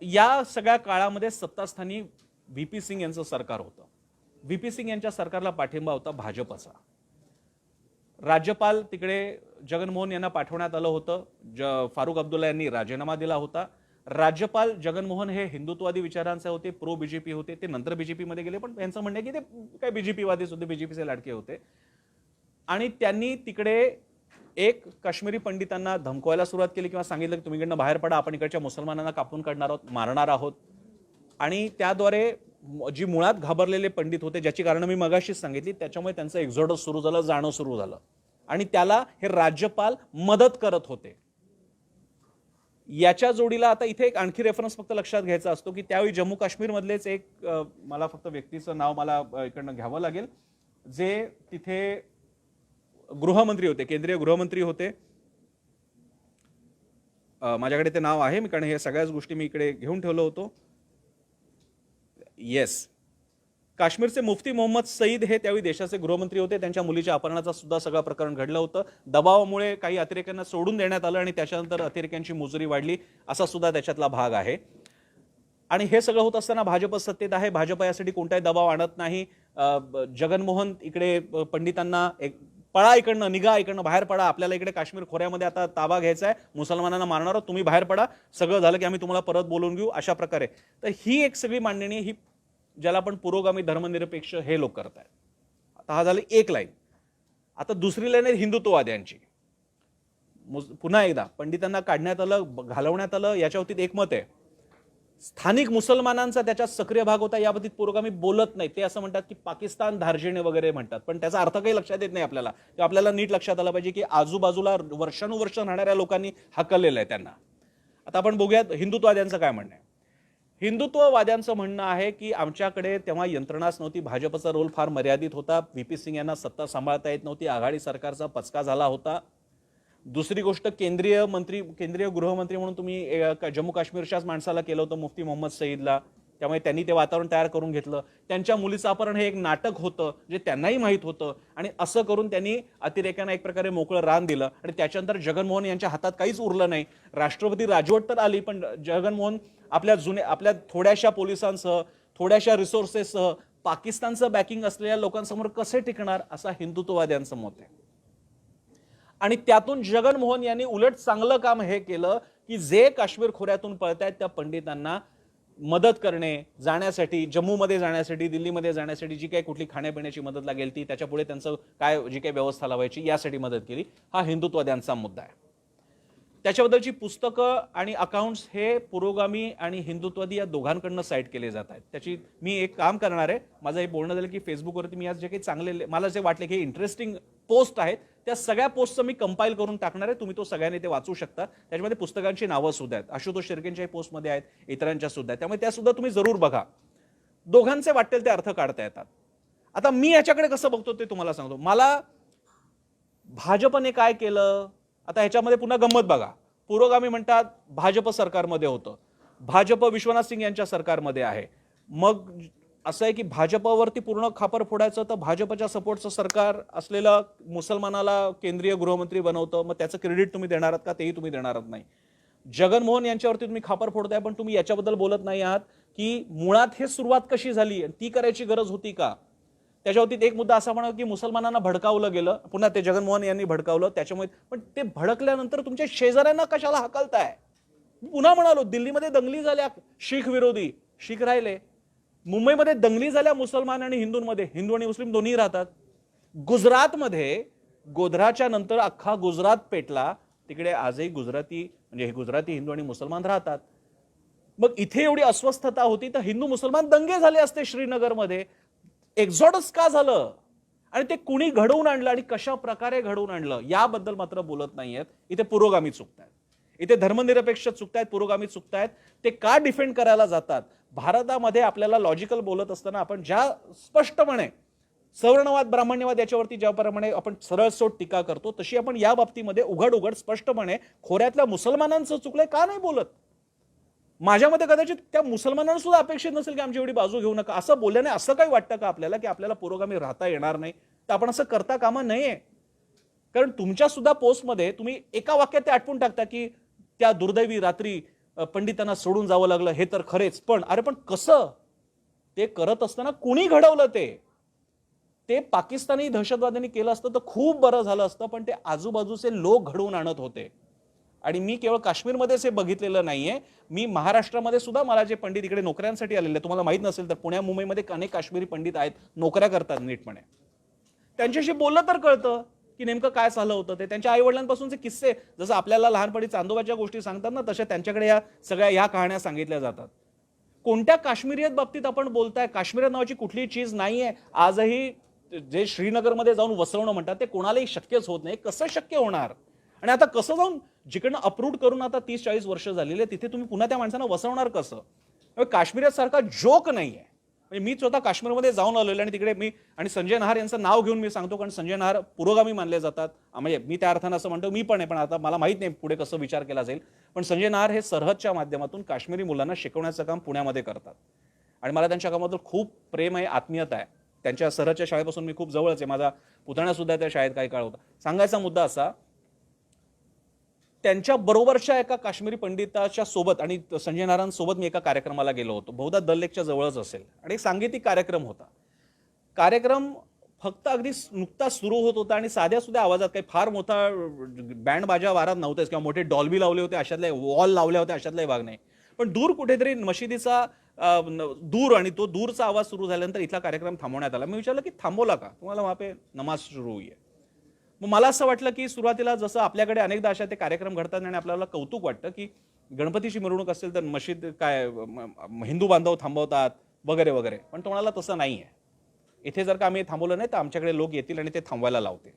या सगळ्या काळामध्ये सत्तास्थानी व्हीपी सिंग यांचं सरकार होतं. व्हीपी सिंग यांच्या सरकारला पाठिंबा होता भाजपचा. राज्यपाल तिकडे जगनमोहन यांना पाठवण्यात आलं होतं. फारुख अब्दुल्ला यांनी राजीनामा दिला होता. राज्यपाल जगनमोहन हे हिंदुत्ववादी विचारांचे होते, प्रो बीजेपी होते. ते नंतर बीजेपी मध्ये गेले, पण यांचं म्हणणं आहे की ते काय बीजेपीवादीच होते, बीजेपीचे लाडके होते. आणि त्यांनी तिकडे एक काश्मीरी पंडितांना धमकवायला सुरुवात केली किंवा सांगितलं की तुम्ही इकडनं बाहेर पडा, आपण इकडच्या मुसलमानांना कापून काढणार आहोत, मारणार आहोत. आणि त्याद्वारे जी मुळात घाबरलेले पंडित होते, ज्याची कारणं मी मगाशीच सांगितली, त्याच्यामुळे त्यांचं एक्झॉडस सुरू झालं, जाणं सुरू झालं. आणि त्याला हे राज्यपाल मदत करत होते. याच्या जोडीला आता इथे एक आणखी रेफरन्स फक्त लक्षात घ्यायचा असतो की त्यावेळी जम्मू काश्मीर मधलेच एक, मला फक्त व्यक्तीचं नाव मला इकडनं घ्यावं लागेल, जे तिथे गृहमंत्री होते, केंद्रीय गृहमंत्री होते. माझ्याकडे ते नाव आहे, मी कारण हे सगळ्याच गोष्टी मी इकडे घेऊन ठेवलं होतो. येस, काश्मीरचे मुफ्ती मोहम्मद सईद हे त्यावेळी देशाचे गृहमंत्री होते. त्यांच्या मुलीच्या अपहरणाचा सुद्धा सगळं प्रकरण घडलं होतं. दबावामुळे काही अतिरेक्यांना सोडून देण्यात आलं आणि त्याच्यानंतर अतिरेक्यांची मुजरी वाढली, असा सुद्धा त्याच्यातला भाग आहे. आणि हे सगळं होत असताना भाजप सत्तेत आहे. भाजप यासाठी कोणताही दबाव आणत नाही. जगनमोहन इकडे पंडितांना एक पळा इकडनं, निघा इकडनं, बाहेर पडा, आपल्याला इकडे काश्मीर खोऱ्यामध्ये आता ताबा घ्यायचा आहे, मुसलमानांना मारणार आहोत, तुम्ही बाहेर पडा, सगळं झालं की आम्ही तुम्हाला परत बोलवून घेऊ, अशा प्रकारे. तर ही एक सगळी मांडणी, ही ज्याला आपण पुरोगामी धर्मनिरपेक्ष हे लोक करतायत. आता हा झाली एक लाईन. आता दुसरी लाईन आहे हिंदुत्ववाद्यांची. पुन्हा एकदा पंडितांना काढण्यात आलं, घालवण्यात आलं, याच्यावरती एकमत आहे. स्थानिक मुसलमानांचा त्याच्यात सक्रिय भाग होता, याबाबतीत पुरोगामी बोलत नाही. ते असं म्हणतात की पाकिस्तान धार्जिणे वगैरे म्हणतात, पण त्याचा अर्थ काही लक्षात येत नाही आपल्याला. किंवा आपल्याला नीट लक्षात आलं पाहिजे की आजूबाजूला वर्षानुवर्ष राहणाऱ्या लोकांनी हकललेलं आहे त्यांना. आता आपण बघूयात हिंदुत्ववाद्यांचं काय म्हणणं आहे. हिंदुत्ववाद्यांचं म्हणणं आहे की आमच्याकडे तेव्हा यंत्रणाच नव्हती, भाजपचा रोल फार मर्यादित होता, व्हीपी सिंग यांना सत्ता सांभाळता येत नव्हती, आघाडी सरकारचा पचका झाला होता. दुसरी गोष्ट, केंद्रीय गृहमंत्री म्हणून तुम्ही जम्मू काश्मीरच्याच माणसाला केलं होतं, मुफ्ती मोहम्मद सईदला. त्यामुळे त्यांनी ते वातावरण तयार करून घेतलं. त्यांच्या मुलीचं अपहरण हे एक नाटक होतं, जे त्यांनाही माहीत होतं. आणि असं करून त्यांनी अतिरेक्यांना एक प्रकारे मोकळं रान दिलं. आणि त्याच्यानंतर जगनमोहन यांच्या हातात काहीच उरलं नाही. राष्ट्रपती राजवट तर आली, पण जगनमोहन आपल्या थोड्याशा पोलिसांसह, थोड्याशा रिसोर्सेससह पाकिस्तानचं बॅकिंग असलेल्या लोकांसमोर कसे टिकणार, असा हिंदुत्ववाद्यांचं मत आहे. आणि त्यातून जगनमोहन यांनी उलट चांगलं काम हे केलं की जे काश्मीर खोऱ्यातून पळतायत त्या पंडितांना मदत करणे, जाण्यासाठी, जम्मूमध्ये जाण्यासाठी, दिल्लीमध्ये जाण्यासाठी जी काही कुठली खाण्यापिण्याची मदत लागेल ती, त्याच्या पुढे त्यांचं काय जी काही व्यवस्था लावायची यासाठी मदत केली. हा हिंदुत्ववाद्यांचा मुद्दा आहे. त्याच्याबद्दलची पुस्तकं आणि अकाउंट्स हे पुरोगामी आणि हिंदुत्ववादी या दोघांकडनं साईट केले जात आहेत. त्याची मी एक काम करणार आहे, माझं हे बोलणं झालं की फेसबुकवरती मी आज जे काही चांगले मला जे वाटले की इंटरेस्टिंग पोस्ट आहेत त्या सगळ्या पोस्टचं मी कंपाईल करून टाकणार आहे. तुम्ही तो सगळ्यांनी ते वाचू शकता. त्याच्यामध्ये पुस्तकांची नावं सुद्धा आहेत. आशुतोष शिर्केंच्याही पोस्टमध्ये आहेत, इतरांच्या सुद्धा आहेत. त्यामुळे त्या सुद्धा तुम्ही जरूर बघा. दोघांचे वाटेल ते अर्थ काढता येतात. आता मी याच्याकडे कसं बघतो ते तुम्हाला सांगतो. मला भाजपने काय केलं, आता ह्याच्यामध्ये पुन्हा गंमत बघा. पुरोगामी म्हणतात भाजप सरकारमध्ये होतं, भाजप विश्वनाथ सिंग यांच्या सरकारमध्ये आहे. मग असं आहे की भाजपवरती पूर्ण खापर फोडायचं, तर भाजपच्या सपोर्टचं सरकार असलेलं मुसलमानाला केंद्रीय गृहमंत्री बनवतं. मग त्याचं क्रेडिट तुम्ही देणार आहात का? तेही तुम्ही देणार नाही. जगनमोहन यांच्यावरती तुम्ही खापर फोडताय, पण तुम्ही याच्याबद्दल बोलत नाही आहात की मुळात हे सुरुवात कशी झाली, ती करायची गरज होती का? त्याच्यावरती एक मुद्दा असा म्हणा की मुसलमानांना भडकावलं गेलं, पुन्हा ते जगनमोहन यांनी भडकावलं त्याच्यामुळे. पण ते भडकल्यानंतर तुमच्या शेजाऱ्यांना कशाला हकलताय? पुन्हा म्हणालो, दिल्लीमध्ये दंगली झाल्या शीख विरोधी, शीख राहिले. मुंबईमध्ये दंगली झाल्या मुसलमान आणि हिंदूंमध्ये, हिंदू आणि मुस्लिम दोन्ही राहतात. गुजरातमध्ये गोधराच्या नंतर अख्खा गुजरात पेटला, तिकडे आजही गुजराती म्हणजे गुजराती हिंदू आणि मुसलमान राहतात. मग इथे एवढी अस्वस्थता होती तर हिंदू मुसलमान दंगे झाले असते श्रीनगरमध्ये. एक्झॉडस का झालं आणि ते कुणी घडवून आणलं आणि कशा प्रकारे घडवून आणलं याबद्दल मात्र बोलत नाहीयेत. इथे पुरोगामी चुकतायत, इथे धर्मनिरपेक्ष चुकतायत, पुरोगामी चुकतायत. ते का डिफेंड करायला जातात? भारतामध्ये आपल्याला लॉजिकल बोलत असताना आपण ज्या स्पष्टपणे सवर्णवाद ब्राह्मण्यवाद याच्यावरती ज्याप्रमाणे आपण सरळ सोट टीका करतो, तशी आपण या बाबतीमध्ये उघड उघड स्पष्टपणे खोऱ्यातल्या मुसलमानांचं चुकलंय का नाही बोलत? माझ्या मते कदाचित त्या मुसलमानांना सुद्धा अपेक्षित नसेल की आमची एवढी बाजू घेऊ नका. असं बोलल्याने असं काही वाटतं का आपल्याला की आपल्याला पुरोगामी राहता येणार नाही? तर आपण असं करता कामा नये. कारण तुमच्या सुद्धा पोस्टमध्ये तुम्ही एका वाक्यात ते आटपून टाकता की त्या दुर्दैवी रात्री पंडितांना सोडून जावं लागलं, हे तर खरेच. पण अरे पण कसं? ते करत असताना कुणी घडवलं? ते पाकिस्तानी दहशतवाद्यांनी केलं असतं तर खूप बरं झालं असतं, पण ते आजूबाजूचे लोक घडवून आणत होते. आणि मी केवळ काश्मीरमध्येच हे बघितलेलं नाहीये, मी महाराष्ट्रामध्ये सुद्धा मला जे पंडित इकडे नोकऱ्यांसाठी आलेले, तुम्हाला माहित नसेल तर पुण्या मुंबईमध्ये अनेक काश्मीरी पंडित आहेत, नोकऱ्या करतात नीटपणे. त्यांच्याशी बोललं तर कळतं की नेमकं काय झालं होतं. ते त्यांच्या आई वडिलांपासूनचे किस्से, जसं आपल्याला लहानपणी चांदोबाच्या गोष्टी सांगतात ना, तशा त्यांच्याकडे या सगळ्या या कहाण्या सांगितल्या जातात. कोणत्या काश्मीरियत बाबतीत आपण बोलताय? काश्मीर नावाची कुठलीही चीज नाहीये. आजही जे श्रीनगरमध्ये जाऊन वसवणं म्हणतात ते कोणालाही शक्यच होत नाही. कसं शक्य होणार? आणि आता कसं जाऊन जिकडनं अप्रूव्ह करून आता 30-40 वर्ष झालेले, तिथे तुम्ही पुन्हा त्या माणसांना वसवणार कसं? काश्मीरासारखा जोक नाहीये. म्हणजे मी स्वतः काश्मीरमध्ये जाऊन आलेलो आणि तिकडे मी आणि संजय नहार यांचं नाव घेऊन मी सांगतो, कारण संजय नहार पुरोगामी मानले जातात. म्हणजे मी त्या अर्थानं असं म्हणतो, मी पण आहे, पण आता मला माहित नाही पुढे कसं विचार केला जाईल. पण संजय नहार हे सरहदच्या माध्यमातून काश्मीरी मुलांना शिकवण्याचं काम पुण्यामध्ये करतात आणि मला त्यांच्या कामाबद्दल खूप प्रेम आहे, आत्मीयता आहे. त्यांच्या सरहदच्या शाळेपासून मी खूप जवळच आहे. माझा पुतण्या सुद्धा त्या शाळेत काही काळ होता. सांगायचा मुद्दा असा, त्यांच्या बरोबरच्या एका काश्मीरी पंडिताच्या सोबत आणि संजय नारायणसोबत मी एका कार्यक्रमाला गेलो होतो. बहुधा दल लेकच्या जवळच असेल आणि एक सांगीतिक कार्यक्रम होता. कार्यक्रम फक्त अगदी नुकताच सुरू होत होता आणि साध्या सुद्धा आवाजात, काही फार मोठा बँड बाजा वारात नव्हतेच किंवा मोठे डॉल्बी लावले होते अशातले, वॉल लावले होते अशातलाही भाग नाही. पण दूर कुठेतरी मशिदीचा दूर आणि तो दूरचा आवाज सुरू झाल्यानंतर इथला कार्यक्रम थांबवण्यात आला. मी विचारलं की थांबवला का? तुम्हाला वहां पे नमाज सुरू हुई है. मग मला असं वाटलं की सुरुवातीला जसं आपल्याकडे अनेकदा अशा ते कार्यक्रम घडतात आणि आपल्याला कौतुक वाटतं की गणपतीची मिरवणूक असेल तर मशीद काय हिंदू बांधव थांबवतात वगैरे वगैरे, पण तो म्हणाला तसं नाही आहे. इथे जर का आम्ही थांबवलं नाही तर आमच्याकडे लोक येतील आणि ते थांबवायला लावतील.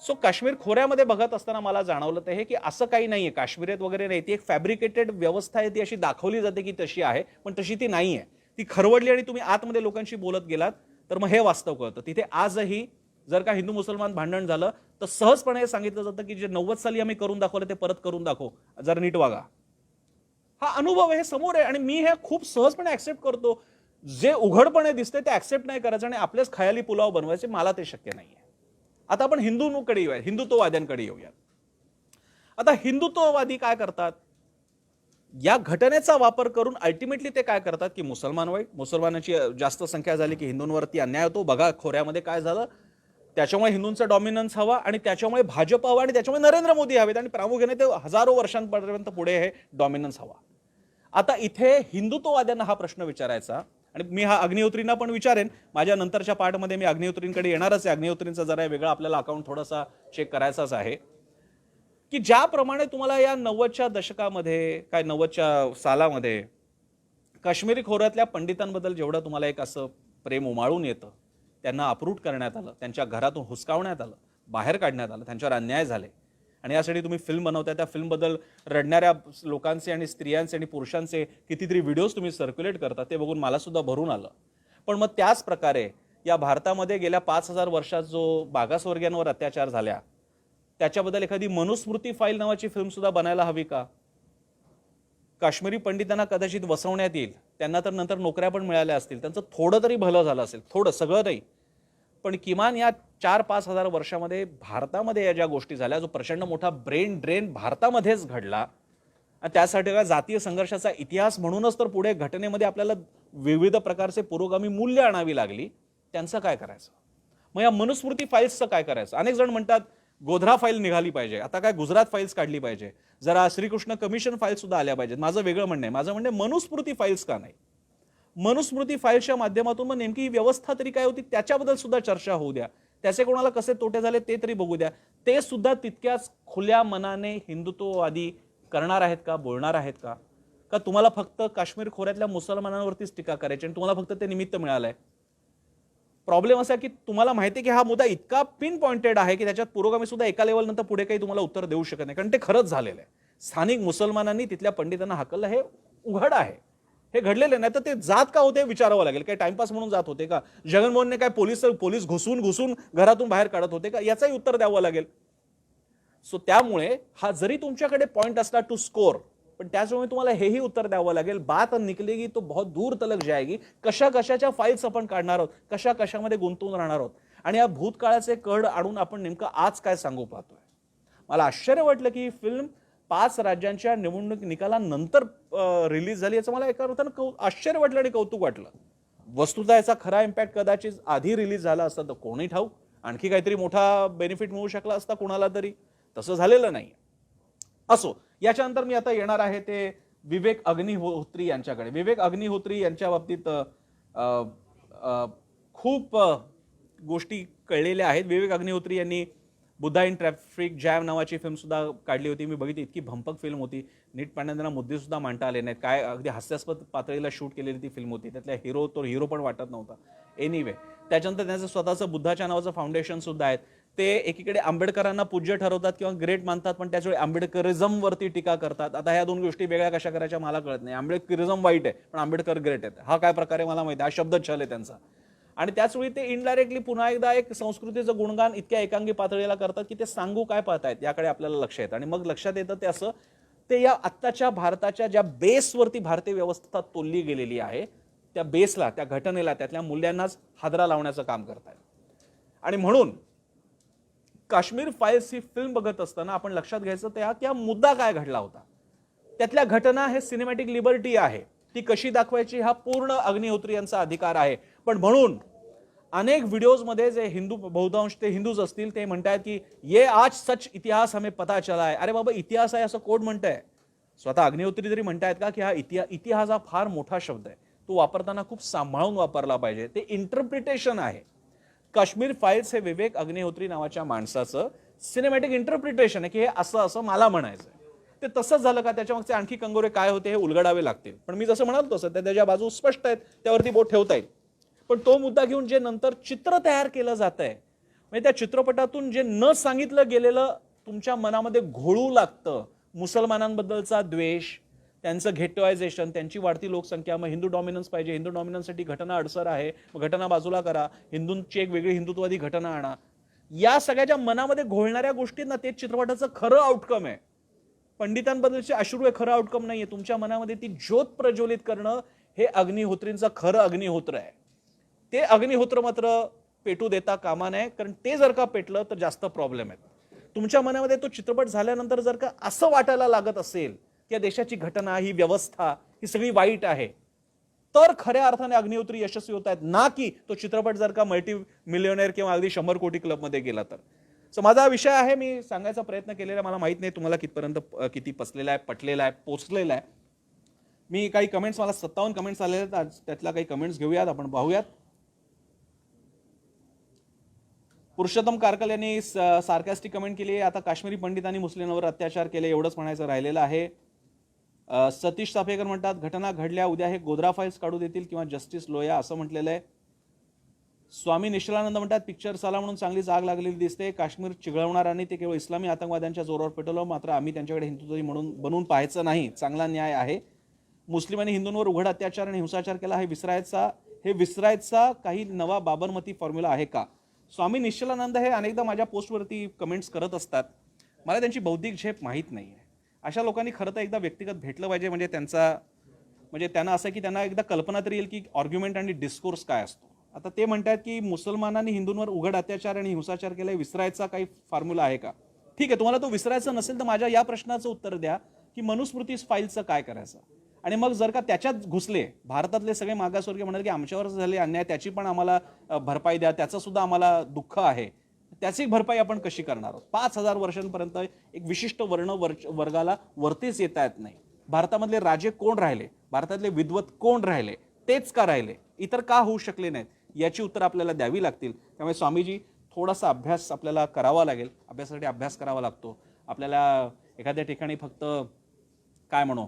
सो काश्मीर खोऱ्यामध्ये बघत असताना मला जाणवलं तर हे की असं काही नाहीये, काश्मीरात वगैरे नाही, ती एक फॅब्रिकेटेड व्यवस्था आहे. ती अशी दाखवली जाते की तशी आहे, पण तशी ती नाहीये. ती खरवडली आणि तुम्ही आतमध्ये लोकांशी बोलत गेलात तर मग हे वास्तव कळतं. तिथे आजही जर का हिंदू मुसलमान भांडण झालं तर सहजपणे सांगितलं जातं की जे 90 साली आम्ही करून दाखवलं ते परत करून दाखव, जर नीट वागा. हा अनुभव आहे, हे समोर आहे आणि मी हे खूप सहजपणे ऍक्सेप्ट करतो. जे उघडपणे दिसते ते ऍक्सेप्ट नाही करायचं आणि आपलेच खयाली पुलाव बनवायचे, मला ते शक्य नाहीये. आता आपण हिंदूंकडे येऊया, हिंदुत्ववाद्यांकडे येऊया. आता हिंदुत्ववादी काय करतात? या घटनेचा वापर करून अल्टिमेटली ते काय करतात की मुसलमान वाईट, मुसलमानांची जास्त संख्या झाली की हिंदूंवरती अन्याय होतो. बघा खोऱ्यामध्ये काय झालं, त्याच्यामुळे हिंदूंचा डॉमिनन्स हवा आणि त्याच्यामुळे भाजप हवा आणि त्याच्यामुळे नरेंद्र मोदी हवेत आणि प्रामुख्याने ते हजारो वर्षांपर्यंत पुढे हे डॉमिनन्स हवा. आता इथे हिंदुत्ववाद्यांना हा प्रश्न विचारायचा आणि मी हा अग्निहोत्रींना पण विचारेन. माझ्या नंतरच्या पार्टमध्ये मी अग्निहोत्रींकडे येणारच आहे. अग्निहोत्रींचा जरा वेगळा आपल्याला अकाउंट थोडासा चेक करायचाच आहे की ज्याप्रमाणे तुम्हाला या 90च्या दशकामध्ये काय 90च्या सालामध्ये काश्मीरी खोऱ्यातल्या पंडितांबद्दल जेवढं तुम्हाला एक असं प्रेम उमाळून येतं, त्यांना अप्रूट करण्यात आलं, त्यांच्या घरातून हुसकावण्यात आलं, बाहेर काढण्यात आलं, त्यांच्यावर अन्याय झाले आणि यासाठी तुम्ही फिल्म बनवताय. त्या फिल्मबद्दल रडणाऱ्या लोकांचे आणि स्त्रियांचे आणि पुरुषांचे कितीतरी व्हिडिओज तुम्ही सर्क्युलेट करता, ते बघून मला सुद्धा भरून आलं. पण मग त्याच प्रकारे या भारतामध्ये गेल्या 5000 वर्षात जो मागासवर्गीयांवर अत्याचार झाल्या त्याच्याबद्दल एखादी मनुस्मृती फाईल नावाची फिल्म सुद्धा बनायला हवी का? काश्मीरी पंडितांना कदाचित वसवण्यात येईल, त्यांना तर नंतर नोकऱ्या पण मिळाल्या असतील, त्यांचं थोडं तरी भलं झालं असेल, थोडं, सगळं नाही, पण किमान या 4-5 हजार वर्षामध्ये भारतामध्ये या ज्या गोष्टी झाल्या, जो प्रचंड मोठा ब्रेन ड्रेन भारतामध्येच घडला आणि त्यासाठी जातीय संघर्षाचा इतिहास म्हणूनच तर पुढे घटनेमध्ये आपल्याला विविध प्रकारचे पुरोगामी मूल्य आणावी लागली, त्यांचं काय करायचं? मग या मनुस्मृती फाईल्सचं काय करायचं? अनेक जण म्हणतात गोधरा फाईल निघाली पाहिजे, आता काय गुजरात फाईल्स काढली पाहिजे, जरा श्रीकृष्ण कमिशन फाईल सुद्धा आल्या पाहिजेत. माझं वेगळं म्हणणं आहे, माझं म्हणणं मनुस्मृती फाईल्स का नाही? मनुस्मृती फाईल्सच्या माध्यमातून मग नेमकी व्यवस्था तरी काय होती त्याच्याबद्दल सुद्धा चर्चा होऊ द्या, त्याचे कोणाला कसे तोटे झाले ते तरी बघू द्या. ते सुद्धा तितक्याच खुल्या मनाने हिंदुत्ववादी करणार आहेत का, बोलणार आहेत का? का तुम्हाला फक्त काश्मीर खोऱ्यातल्या मुसलमानांवरतीच टीका करायची आणि तुम्हाला फक्त ते निमित्त मिळालंय? प्रॉब्लेम असा की तुम्हाला माहिती आहे की हा मुद्दा इतका पिन पॉइंटेड आहे की त्याच्यात पुरोगामी सुद्धा एका लेवल नंतर पुढे काही तुम्हाला उत्तर देऊ शकत नाही, कारण ते खरंच झालेलं आहे. स्थानिक मुसलमानांनी तिथल्या पंडितांना हाकललं हे उघड आहे, हे घडलेलं नाही. तर ते जात का होते विचारावं लागेल. काही टाइमपास म्हणून जात होते का? जगनमोहनने काय पोलीस घुसून घरातून बाहेर काढत होते का? याचंही उत्तर द्यावं लागेल. सो त्यामुळे हा जरी तुमच्याकडे पॉइंट असला टू स्कोर, पण त्याचवेळी तुम्हाला हेही उत्तर द्यावं लागेल, बात निकलेगी तो बहुत दूर तलक जाएगी. कशा कशाच्या फाईल्स आपण काढणार आहोत, कशा कशामध्ये गुंतवून राहणार आहोत आणि या भूतकाळाचे कड आणून आपण नेमकं आज काय सांगू पाहतोय. मला आश्चर्य वाटलं की ही फिल्म 5 राज्यांच्या निवडणूक निकालानंतर रिलीज झाली, याचं मला एका अर्थानं आश्चर्य वाटलं आणि कौतुक वाटलं. वस्तुतः याचा खरा इम्पॅक्ट कदाचित आधी रिलीज झाला असता तर कोणी ठाऊक, आणखी काहीतरी मोठा बेनिफिट मिळू शकला असता कोणाला तरी. तसं झालेलं नाही. असो, याच्यानंतर मी आता येणार आहे ते विवेक अग्निहोत्री यांच्याकडे. विवेक अग्निहोत्री यांच्या बाबतीत खूप गोष्टी कळलेल्या आहेत. विवेक अग्निहोत्री यांनी बुद्धा इन ट्रॅफिक जॅम नावाची फिल्म सुद्धा काढली होती. मी बघितली, इतकी भंपक फिल्म होती, नीटपणे त्यांना मुद्दे सुद्धा मांडता आले नाहीत. काय अगदी हास्यास्पद पातळीला शूट केलेली ती फिल्म होती. त्यातल्या हिरो पण वाटत नव्हता. एनिवे, त्याच्यानंतर त्यांचं स्वतःचं बुद्धाच्या नावाचं फाउंडेशन सुद्धा आहे. ते एकीकडे आंबेडकरांना पूज्य ठरवतात किंवा ग्रेट मानतात, पण त्याचवेळी आंबेडकरिझम वरती टीका करतात. आता ह्या दोन गोष्टी वेगळ्या कशा करायच्या मला कळत नाही. आंबेडकरिझम वाईट आहे पण आंबेडकर ग्रेट आहेत, हा काय प्रकार आहे मला माहिती आहे. हा शब्द छल आहे त्यांचा. आणि त्याचवेळी ते इनडायरेक्टली पुन्हा एकदा एक संस्कृतीचं गुणगान इतक्या एकांगी पातळीला करतात की ते सांगू काय पाहतायत याकडे आपल्याला लक्ष येतं. आणि मग लक्षात येतं ते असं, ते या आत्ताच्या भारताच्या ज्या बेसवरती भारतीय व्यवस्था तोलली गेलेली आहे त्या बेसला, त्या घटनेला, त्यातल्या मूल्यांनाच हादरा लावण्याचं काम करतायत. आणि म्हणून काश्मीर फाईल्स ही फिल्म बघत असताना आपण लक्षात घ्यायचं की हा मुद्दा काय घडला होता. त्यातल्या घटना हे सिनेमॅटिक लिबर्टी आहे, ती कशी दाखवायची हा पूर्ण अग्निहोत्री यांचा अधिकार आहे. पण म्हणून अनेक व्हिडिओजमध्ये जे हिंदू, बहुतांश ते हिंदूच असतील, ते म्हणतात की ये आज सच इतिहास हमें पता चला है. अरे बाबा, इतिहास आहे असं कोण म्हणतंय? स्वतः अग्निहोत्री जरी म्हणतायत का की हा इतिहास हा फार मोठा शब्द आहे, तो वापरताना खूप सांभाळून वापरला पाहिजे. ते इंटरप्रिटेशन आहे. काश्मीर फाईल्स हे विवेक अग्निहोत्री नावाच्या माणसाचं सिनेमॅटिक इंटरप्रिटेशन आहे की हे असं असं मला म्हणायचं. ते तसंच झालं का, त्याच्यामागचे आणखी कंगोरे काय होते हे उलगडावे लागतील. पण मी जसं म्हणालो तसं त्याच्या बाजू स्पष्ट आहेत, त्यावरती बोट ठेवता येईल. पण तो मुद्दा घेऊन जे नंतर चित्र तयार केलं जात आहे, म्हणजे त्या चित्रपटातून जे न सांगितलं गेलेलं तुमच्या मनामध्ये घोळू लागतं, मुसलमानांबद्दलचा द्वेष, त्यांचं घेटवायझेशन, त्यांची वाढती लोकसंख्या, मग हिंदू डॉमिनन्स पाहिजे, हिंदू डॉमिनन्ससाठी घटना अडसर आहे, मग घटना बाजूला करा, हिंदूंची एक वेगळी हिंदुत्ववादी घटना आणा. या सगळ्याच्या मनामध्ये घोळणाऱ्या गोष्टींना ते चित्रपटाचं खरं आउटकम आहे. पंडितांबद्दलचे अश्रू हे खरं आउटकम नाहीये. तुमच्या मनामध्ये ती ज्योत प्रज्वलित करणं हे अग्निहोत्रींचं खरं अग्निहोत्र आहे. ते अग्निहोत्र मात्र पेटू देता कामा नये, कारण ते जर का पेटलं तर जास्त प्रॉब्लेम आहेत. तुमच्या मनामध्ये तो चित्रपट झाल्यानंतर जर का असं वाटायला लागत असेल की या देशाची घटना, ही व्यवस्था ही सगळी वाईट आहे, तर खऱ्या अर्थाने अग्निहोत्री यशस्वी होत आहेत. ना की तो चित्रपट जर का मल्टी मिलियनेअर किंवा अगदी 100 कोटी क्लबमध्ये गेला तर. सो माझा विषय आहे, मी सांगायचा प्रयत्न केलेला आहे. मला माहित नाही तुम्हाला कितपर्यंत किती पचलेला आहे, पटलेला आहे, पोचलेला आहे. मी काही कमेंट्स, मला 57 कमेंट्स आलेले आहेत, त्यातल्या काही कमेंट्स घेऊयात, आपण पाहूयात. पुरुषोत्तम कारकल यांनी सार्कॅस्टिक कमेंट केली आहे, आता काश्मीरी पंडितांनी मुस्लिमांवर अत्याचार केले एवढंच म्हणायचं राहिलेलं आहे. सतीश चाफेकर म्हणतात घटना घडल्या, उद्या हे गोधरा फाईल्स काढू देतील किंवा जस्टिस लोया असं म्हटलेलं आहे. स्वामी निश्चलानंद म्हणतात पिक्चर साला म्हणून चांगलीच आग लागलेली दिसते. काश्मीर चिघळवणाऱ्यांनी ते केवळ इस्लामी आतंकवाद्यांच्या जोरावर पेटवलं, मात्र आम्ही त्यांच्याकडे हिंदुत्वही म्हणून बनवून पाहायचं नाही. चांगला न्याय आहे. मुस्लिमांनी हिंदूंवर उघड अत्याचार आणि हिंसाचार केला, हे विसरायचा काही नवा बाबरमती फॉर्म्युला आहे का? स्वामी निश्चलानंद हे अनेकदा माझ्या पोस्टवरती कमेंट्स करत असतात. मला त्यांची बौद्धिक झेप माहीत नाही आहे. अशा लोकांनी खरं तर एकदा व्यक्तिगत भेटलं पाहिजे, म्हणजे त्यांना असं की त्यांना एकदा कल्पना तरी येईल की आर्ग्युमेंट आणि डिस्कोर्स काय असतो. आता ते म्हणतात की मुसलमानांनी हिंदूंवर उघड अत्याचार आणि हिंसाचार केलाय, विसरायचा काही फॉर्म्युला आहे का? ठीक आहे, तुम्हाला तो विसरायचा नसेल तर माझ्या या प्रश्नाचं उत्तर द्या की मनुस्मृती फाईलचं काय करायचं. आणि मग जर का त्याच्यात घुसले, भारतातले सगळे मागासवर्गीय म्हणाले की आमच्यावर झाले अन्याय, त्याची पण आम्हाला भरपाई द्या, त्याचं सुद्धा आम्हाला दुःख आहे, त्याची भरपाई आपण कशी करणार आहोत? 5,000 वर्षांपर्यंत एक विशिष्ट वर्गाला वरतीच येता येत नाही. भारतामधले राजे कोण राहिले, भारतातले विद्वत कोण राहिले, तेच का राहिले, इतर का होऊ शकले नाहीत, याची उत्तर आपल्याला द्यावी लागतील. त्यामुळे स्वामीजी थोडासा अभ्यास आपल्याला करावा लागेल. अभ्यासासाठी अभ्यास करावा लागतो. आपल्याला एखाद्या ठिकाणी फक्त काय म्हणू,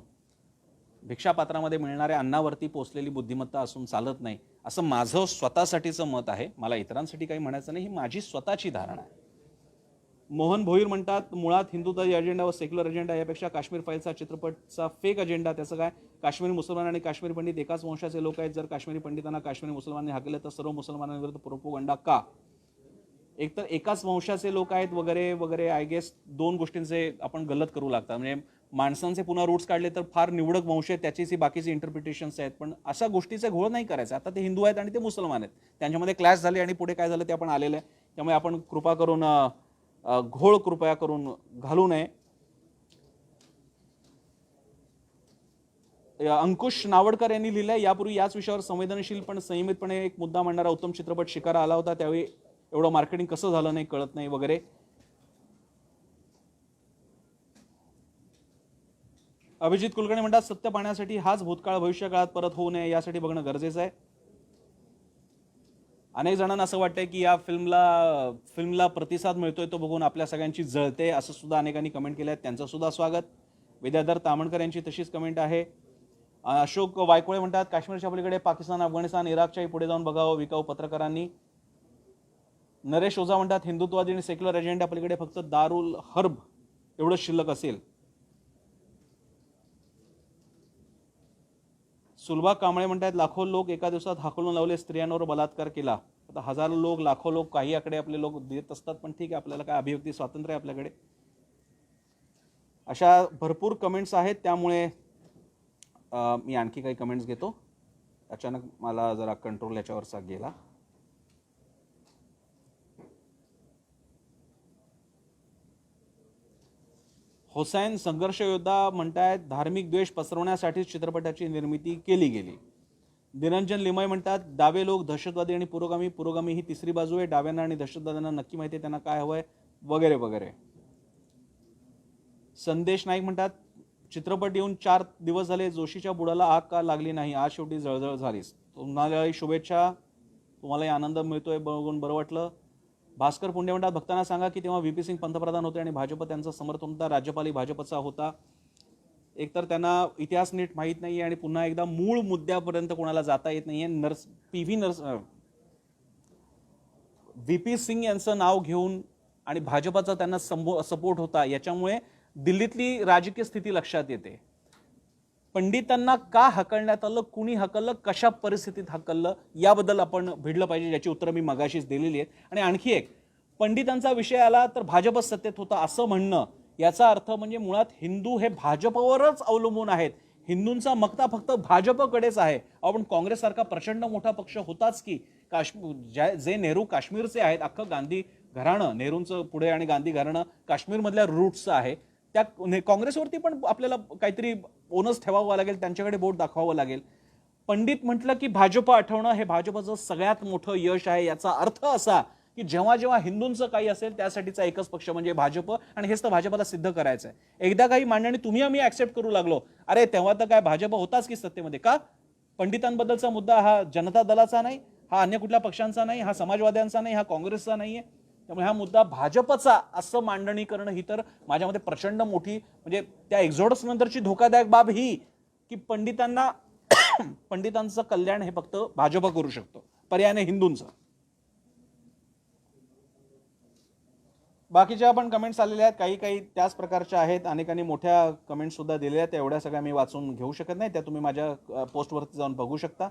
भिक्षापात्रामध्ये मिळणाऱ्या अन्नावरती पोचलेली बुद्धिमत्ता असून चालत नाही, असं माझं स्वतःसाठीचं मत आहे. मला इतरांसाठी काही म्हणायचं नाही, ही माझी स्वतःची धारणा आहे. मोहन भोईर म्हणतात मुळात हिंदुत्व अजेंडा व सेक्युलर अजेंडा यापेक्षा काश्मीर फाईलचा चित्रपटचा फेक अजेंडा. त्याचं काय? काश्मीरी मुसलमान आणि काश्मीरी पंडित एकाच वंशाचे लोक आहेत. जर काश्मीरी पंडितांना काश्मीरी मुसलमानांनी हाकले तर सर्व मुसलमानांविरुद्ध प्रोपोगंडा का? एकतर एकाच वंशाचे लोक आहेत वगैरे वगैरे. आय गेस दोन गोष्टींचे आपण गल्लत करू लागतात. म्हणजे माणसांचे पुन्हा रूट्स काढले तर फार निवडक वंश आहेत, त्याचीच ही बाकीची इंटरप्रिटेशन्स आहेत. पण अशा गोष्टीचा घोळ नाही करायचा. आता ते हिंदू आहेत आणि ते मुसलमान आहेत, त्यांच्यामध्ये क्लॅश झाले आणि पुढे काय झालं ते आपण आलेलं आहे. त्यामुळे आपण कृपा करून घोळ कृपया करून घालू नये. अंकुश नावडकर यांनी लिहिलंय यापूर्वी याच विषयावर संवेदनशील पण संयमितपणे एक मुद्दा मांडणारा उत्तम चित्रपट शिकारा आला होता, त्यावेळी एवढं मार्केटिंग कसं झालं नाही कळत नाही वगैरे. अभिजित कुलकर्णी म्हणतात सत्य पाहण्यासाठी हाच भूतकाळ भविष्यकाळात परत होऊ नये यासाठी बघणं गरजेचं आहे. अनेक जणांना असं वाटतंय की या फिल्मला प्रतिसाद मिळतोय तो बघून आपल्या सगळ्यांची जळते, असं सुद्धा अनेकांनी कमेंट केलं आहे. त्यांचं सुद्धा स्वागत. विद्याधर तामणकर यांची तशीच कमेंट आहे. अशोक वायकोळे म्हणतात काश्मीरच्या पलीकडे पाकिस्तान, अफगाणिस्तान, इराकच्याही पुढे जाऊन बघावं विकाऊ पत्रकारांनी. नरेश ओझा म्हणतात हिंदुत्ववादी आणि सेक्युलर एजेंडा पलीकडे फक्त दारुल हर्ब एवढंच शिल्लक असेल. सुलभा कांबळे म्हणतात लाखो लोक एका दिवसात हाकलून लावले, स्त्रियांवर बलात्कार केला. आता हजारो लोक, लाखो लोक, काही आकडे आपले लोक देत असतात, पण ठीक आहे, आपल्याला काय अभिव्यक्ती स्वातंत्र्य आहे आपल्याकडे. अशा भरपूर कमेंट्स आहेत, त्यामुळे मी आणखी काही कमेंट्स घेतो. अचानक मला जरा कंट्रोल याच्यावरचा गेला. हुसैन संघर्ष योद्धा म्हणतायत धार्मिक द्वेष पसरवण्यासाठीच चित्रपटाची निर्मिती केली गेली. निरंजन लिमय म्हणतात डावे लोक दहशतवादी आणि पुरोगामी ही तिसरी बाजू आहे. डाव्यांना आणि दहशतवाद्यांना नक्की माहिती आहे त्यांना काय हवंय वगैरे वगैरे. संदेश नाईक म्हणतात चित्रपट येऊन 4 दिवस झाले, जोशीच्या बुडाला आग का लागली नाही, आज शेवटी जळजळ झालीस. तुम्हाला शुभेच्छा, तुम्हालाही आनंद मिळतोय बघून बरं वाटलं. भास्कर पुंडे म्हणतात भक्तांना सांगा की तेव्हा व्ही पी सिंग पंतप्रधान होते आणि भाजप त्यांचा समर्थन होता, राज्यपालही भाजपचा होता. एकतर त्यांना इतिहास नीट माहीत नाही आणि पुन्हा एकदा मूळ मुद्द्यापर्यंत कोणाला जाता येत नाहीये. व्ही पी सिंग यांचं नाव घेऊन आणि भाजपचा त्यांना सपोर्ट होता, याच्यामुळे दिल्लीतली राजकीय स्थिती लक्षात येते. पंडितांना का हकलण्यात आलं, कुणी हकललं, कशा परिस्थितीत हकललं, याबद्दल आपण भिडलं पाहिजे, ज्याची उत्तरं मी मगाशीच दिलेली आहेत. आणि आणखी एक, पंडितांचा विषय आला तर भाजप सत्तेत होता असं म्हणणं, याचा अर्थ म्हणजे मुळात हिंदू हे भाजपवरच अवलंबून आहेत, हिंदूंचा मक्ता फक्त भाजपकडेच आहे. आपण काँग्रेससारखा प्रचंड मोठा पक्ष होताच की. जे नेहरू काश्मीरचे आहेत, अख्खं गांधी घराणं नेहरूंचं पुढे आणि गांधी घराणं काश्मीरमधल्या रूट्सचं आहे. त्या काँग्रेसवरती पण आपल्याला काहीतरी ओनस ठेवावं लागेल, त्यांच्याकडे बोट दाखवावं लागेल. पंडित म्हटलं की भाजप आठवणं हे भाजपचं सगळ्यात मोठं यश आहे. याचा अर्थ असा की जेव्हा जेव्हा हिंदूंचं काही असेल त्यासाठीचा एकच पक्ष म्हणजे भाजप, आणि हेच तर भाजपला सिद्ध करायचं आहे. एकदा काही मांडणी तुम्ही आम्ही ऍक्सेप्ट करू लागलो, अरे तेव्हा तर काय भाजप होताच की सत्तेमध्ये. का? पंडितांबद्दलचा मुद्दा हा जनता दलाचा नाही, हा अन्य कुठल्या पक्षांचा नाही, हा समाजवाद्यांचा नाही, हा काँग्रेसचा नाहीये. त्यामुळे हा मुद्दा भाजपचा असं मांडणी करणं ही तर माझ्यामध्ये प्रचंड मोठी, म्हणजे त्या एक्झोडस नंतरची धोकादायक बाब ही की पंडितांचं कल्याण हे फक्त भाजप करू शकतो, पर्यायाने हिंदूंचं. बाकीच्या पण कमेंट्स आलेल्या आहेत, काही काही त्याच प्रकारच्या आहेत. अनेकांनी मोठ्या कमेंट्स सुद्धा दिलेल्या आहेत. त्या एवढ्या सगळ्या मी वाचून घेऊ शकत नाही. त्या तुम्ही माझ्या पोस्टवरती जाऊन बघू शकता.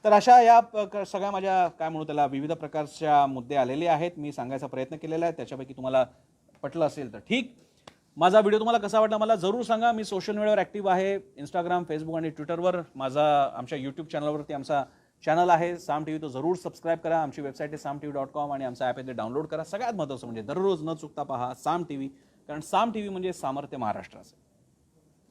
तर अशा या सगळ्या माझ्या काय म्हणू त्याला विविध प्रकारच्या मुद्दे आलेले आहेत. मी सांगायचा प्रयत्न केलेला आहे. त्याच्यापैकी तुम्हाला पटलं असेल तर ठीक. माझा व्हिडिओ तुम्हाला कसा वाटला मला जरूर सांगा. मी सोशल मीडियावर ॲक्टिव्ह आहे. इंस्टाग्राम, फेसबुक आणि ट्विटरवर. आमच्या यूट्यूब चॅनलवरती आमचा चॅनल आहे साम टीव्ही, तो जरूर सबस्क्राईब करा. आमची वेबसाईट आहे samtv.com आणि आमचा ॲप आहे ते डाउनलोड करा. सगळ्यात महत्त्वाचं म्हणजे दररोज न चुकता पहा साम टीव्ही, कारण साम टीव्ही म्हणजे सामर्थ्य महाराष्ट्राचं.